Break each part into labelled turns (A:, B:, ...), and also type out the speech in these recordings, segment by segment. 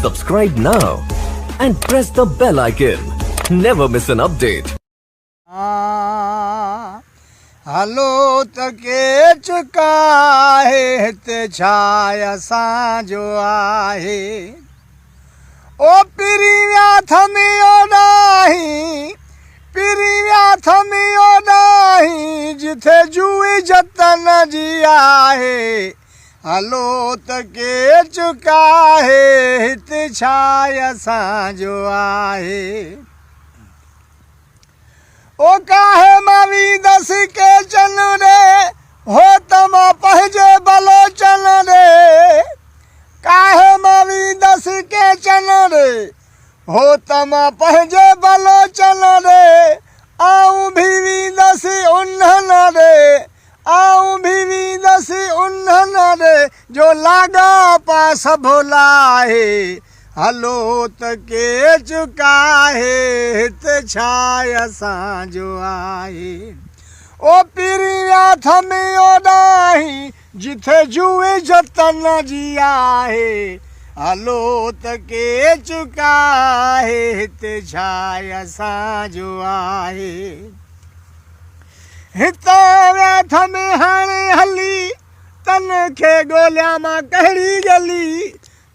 A: Subscribe now and press the bell icon. Never miss an update.
B: हलो तके चुका है ते छाया साजो आहे ओ पिरिया थमियो नाही पिरिया थमियो नाही जिथे जुई जतन जी आहे हलो तके चुका है ते छाया साजो आहे ओ काहे मावी दस के चन रे हो तमा पहजे बलोचन रे काहे मावी दस के चन रे हो तमा पहजे बलोचन रे आऊं भी दस उन्हन रे आऊं भी दस उन्हन रे जो लागा पास भुलाए हलो तके चुका है ते छाया साजो आहे ओ पिरिया थमियो नाही जिथे जुए जतन जी आहे हलो तके चुका है ते छाया साजो आहे हिता व्याथ में हाणे हली तन खे गोलिया मां कहिड़ी गली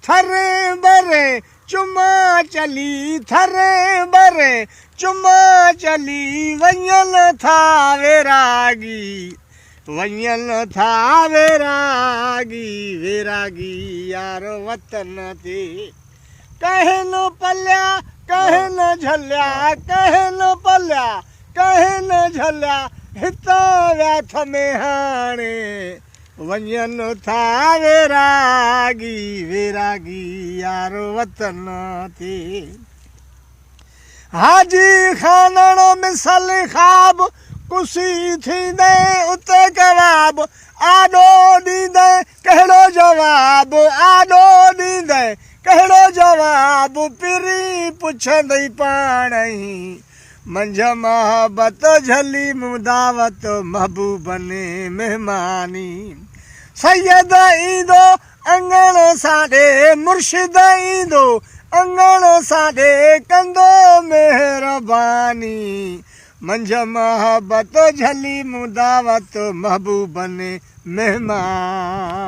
B: थरे बरे चुमा चली थरे बरे चुमा चली वञन था वेरागी वञन था वेरागी वेरागी यार वतन ते कहे न पलिया कहे न झलिया कहे न पलिया कहे न झलिया हिता व्याथ में हाणे वञन था वेरागी वेरागी यार वतन ते हाजी खानणो मिसल ख़्वाब कुसी थींदे उते कबाब आॾो ॾींदे कहिड़ो जवाब आॾो ॾींदे कहिड़ो जवाब पिरी पुछंदई पाण ई मंझ मोहबत झली मुदावत महबूबने मेहमानी सैयद ईंदो अंगण साॾे मुर्शिद ईंदो अंगण साॾे कंदो मेहरबानी मंझ मोहबत झली मुदावत महबूबने मेहमान।